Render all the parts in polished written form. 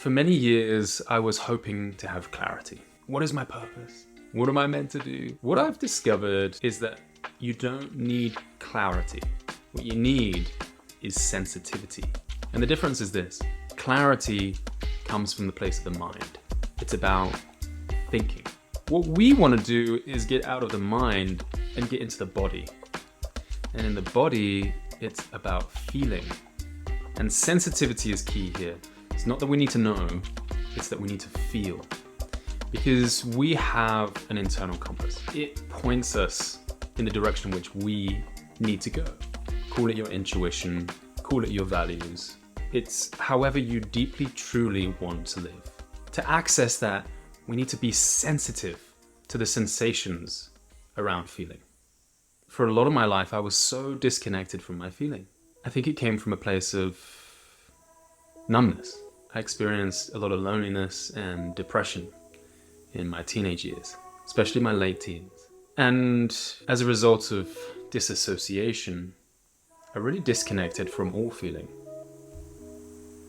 For many years, I was hoping to have clarity. What is my purpose? What am I meant to do? What I've discovered is that you don't need clarity. What you need is sensitivity. And the difference is this: clarity comes from the place of the mind. It's about thinking. What we want to do is get out of the mind and get into the body. And in the body, it's about feeling. And sensitivity is key here. It's not that we need to know, it's that we need to feel. Because we have an internal compass. It points us in the direction in which we need to go. Call it your intuition, call it your values. It's however you deeply, truly want to live. To access that, we need to be sensitive to the sensations around feeling. For a lot of my life, I was so disconnected from my feeling. I think it came from a place of numbness. I experienced a lot of loneliness and depression in my teenage years, especially my late teens. And as a result of disassociation, I really disconnected from all feeling.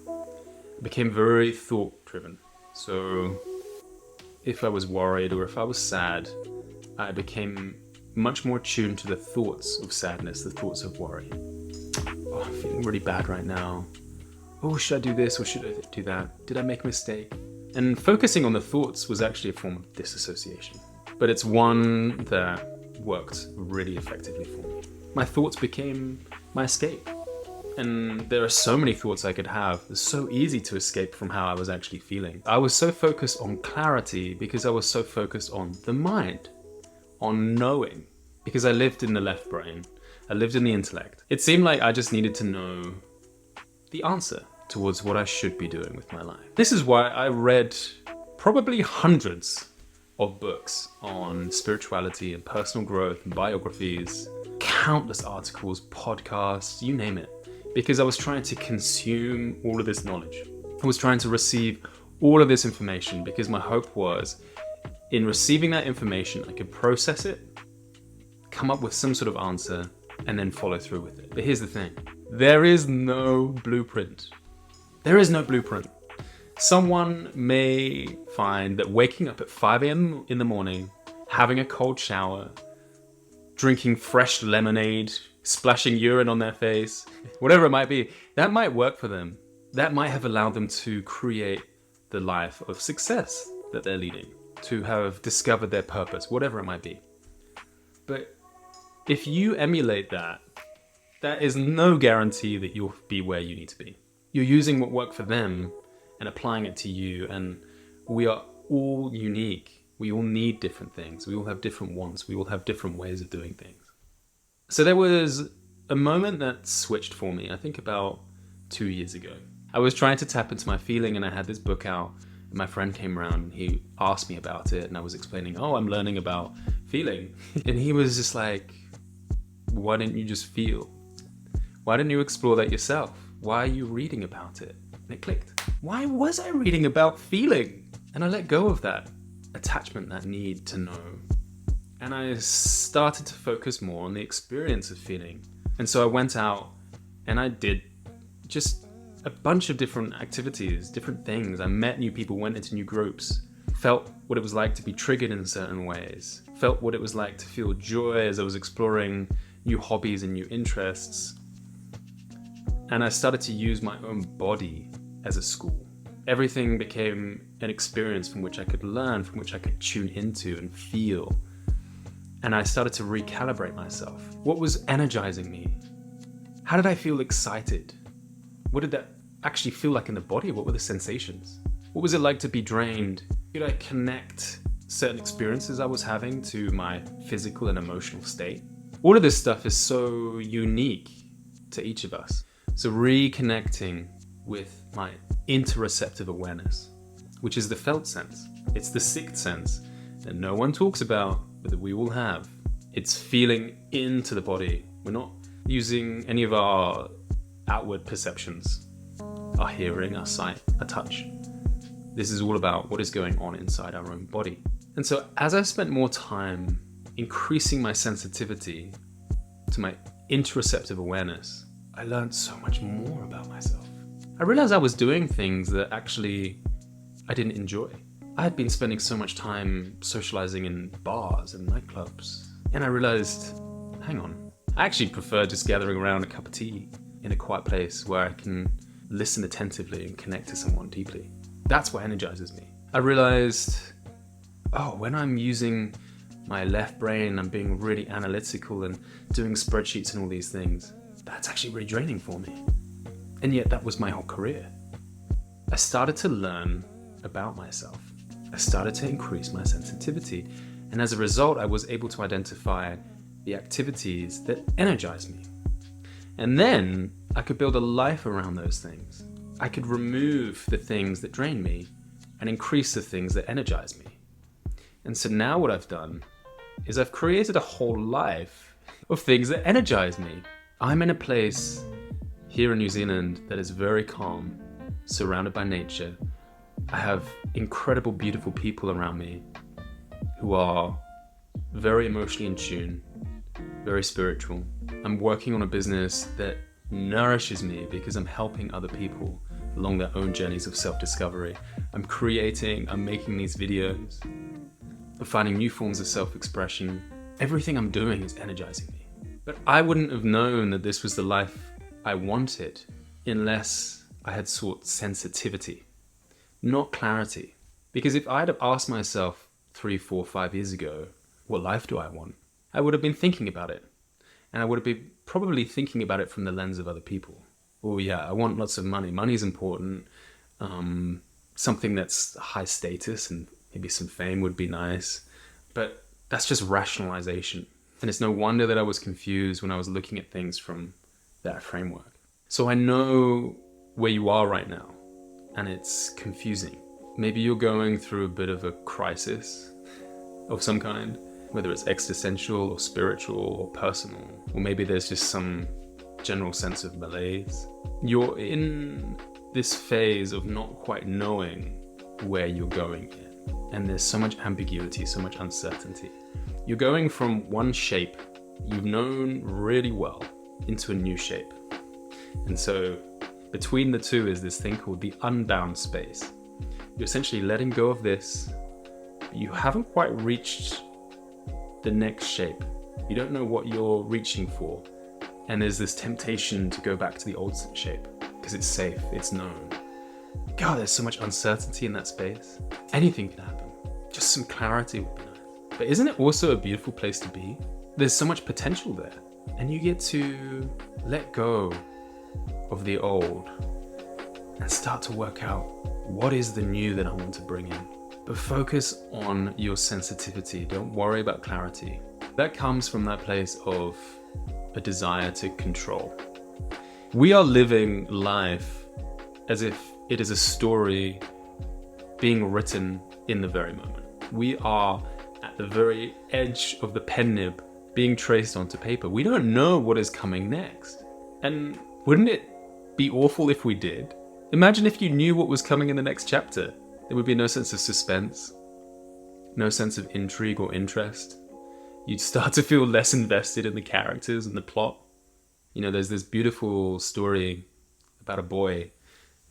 I became very thought-driven. So if I was worried or if I was sad, I became much more tuned to the thoughts of sadness, the thoughts of worry. Oh, I'm feeling really bad right now. Oh, should I do this or should I do that? Did I make a mistake? And focusing on the thoughts was actually a form of disassociation. But it's one that worked really effectively for me. My thoughts became my escape. And there are so many thoughts I could have. It's so easy to escape from how I was actually feeling. I was so focused on clarity because I was so focused on the mind, on knowing. Because I lived in the left brain. I lived in the intellect. It seemed like I just needed to know the answer towards what I should be doing with my life. This is why I read probably hundreds of books on spirituality and personal growth and biographies, countless articles, podcasts, you name it, because I was trying to consume all of this knowledge. I was trying to receive all of this information because my hope was in receiving that information, I could process it, come up with some sort of answer, and then follow through with it. But here's the thing. There is no blueprint. There is no blueprint. Someone may find that waking up at 5 a.m. in the morning, having a cold shower, drinking fresh lemonade, splashing urine on their face, whatever it might be, that might work for them. That might have allowed them to create the life of success that they're leading, to have discovered their purpose, whatever it might be. But if you emulate that, that is no guarantee that you'll be where you need to be. You're using what worked for them and applying it to you, and we are all unique. We all need different things. We all have different wants. We all have different ways of doing things. So there was a moment that switched for me, I think about 2 years ago. I was trying to tap into my feeling and I had this book out. And my friend came around and he asked me about it and I was explaining, oh, I'm learning about feeling. And he was just like, why didn't you just feel? Why didn't you explore that yourself? Why are you reading about it? And it clicked. Why was I reading about feeling? And I let go of that attachment, that need to know. And I started to focus more on the experience of feeling. And so I went out and I did just a bunch of different activities, different things. I met new people, went into new groups, felt what it was like to be triggered in certain ways, felt what it was like to feel joy as I was exploring new hobbies and new interests. And I started to use my own body as a school. Everything became an experience from which I could learn, from which I could tune into and feel. And I started to recalibrate myself. What was energizing me? How did I feel excited? What did that actually feel like in the body? What were the sensations? What was it like to be drained? Could I connect certain experiences I was having to my physical and emotional state? All of this stuff is so unique to each of us. So reconnecting with my interoceptive awareness, which is the felt sense. It's the sixth sense that no one talks about, but that we all have. It's feeling into the body. We're not using any of our outward perceptions, our hearing, our sight, our touch. This is all about what is going on inside our own body. And so as I spent more time increasing my sensitivity to my interoceptive awareness, I learned so much more about myself. I realized I was doing things that actually I didn't enjoy. I had been spending so much time socializing in bars and nightclubs, and I realized, hang on, I actually prefer just gathering around a cup of tea in a quiet place where I can listen attentively and connect to someone deeply. That's what energizes me. I realized, when I'm using my left brain, I'm being really analytical and doing spreadsheets and all these things, that's actually really draining for me. And yet that was my whole career. I started to learn about myself. I started to increase my sensitivity. And as a result, I was able to identify the activities that energize me. And then I could build a life around those things. I could remove the things that drain me and increase the things that energize me. And so now what I've done is I've created a whole life of things that energize me. I'm in a place here in New Zealand that is very calm, surrounded by nature. I have incredible, beautiful people around me who are very emotionally in tune, very spiritual. I'm working on a business that nourishes me because I'm helping other people along their own journeys of self-discovery. I'm making these videos, I'm finding new forms of self-expression. Everything I'm doing is energizing me. But I wouldn't have known that this was the life I wanted unless I had sought sensitivity, not clarity. Because if I'd have asked myself 3, 4, 5 years ago, what life do I want? I would have been thinking about it. And I would have been probably thinking about it from the lens of other people. Oh yeah, I want lots of money. Money's important. Something that's high status and maybe some fame would be nice. But that's just rationalization. And it's no wonder that I was confused when I was looking at things from that framework. So I know where you are right now, and it's confusing. Maybe you're going through a bit of a crisis of some kind, whether it's existential or spiritual or personal, or maybe there's just some general sense of malaise. You're in this phase of not quite knowing where you're going yet. And there's so much ambiguity, so much uncertainty. You're going from one shape you've known really well into a new shape. And so between the two is this thing called the unbound space. You're essentially letting go of this, but you haven't quite reached the next shape. You don't know what you're reaching for. And there's this temptation to go back to the old shape because it's safe, it's known. God, there's so much uncertainty in that space. Anything can happen. Just some clarity would be nice. But isn't it also a beautiful place to be? There's so much potential there. And you get to let go of the old and start to work out what is the new that I want to bring in. But focus on your sensitivity. Don't worry about clarity. That comes from that place of a desire to control. We are living life as if it is a story being written in the very moment. We are at the very edge of the pen nib being traced onto paper. We don't know what is coming next. And wouldn't it be awful if we did? Imagine if you knew what was coming in the next chapter. There would be no sense of suspense, no sense of intrigue or interest. You'd start to feel less invested in the characters and the plot. You know, there's this beautiful story about a boy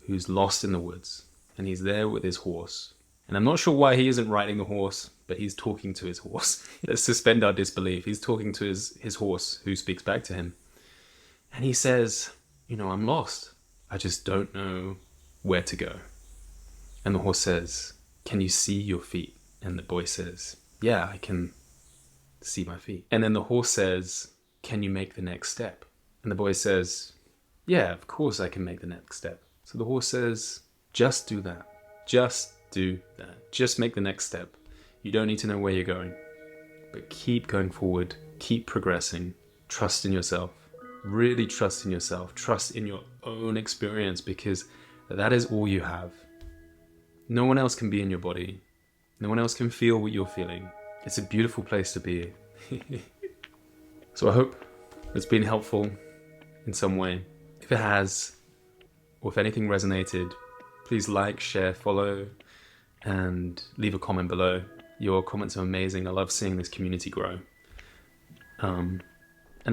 who's lost in the woods, and he's there with his horse. And I'm not sure why he isn't riding the horse, but he's talking to his horse. Let's suspend our disbelief. He's talking to his horse, who speaks back to him. And he says, I'm lost. I just don't know where to go. And the horse says, can you see your feet? And the boy says, yeah, I can see my feet. And then the horse says, can you make the next step? And the boy says, yeah, of course I can make the next step. So the horse says, just do that. Just do that. Just make the next step. You don't need to know where you're going. But keep going forward. Keep progressing. Trust in yourself. Really trust in yourself. Trust in your own experience, because that is all you have. No one else can be in your body. No one else can feel what you're feeling. It's a beautiful place to be. So I hope it's been helpful in some way. If it has, or if anything resonated, please like, share, follow, and leave a comment below. Your comments are amazing. I love seeing this community grow. And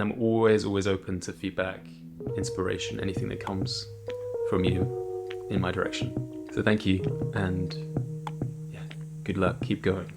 I'm always open to feedback, inspiration, anything that comes from you. in my direction. So thank you, and yeah, good luck, keep going.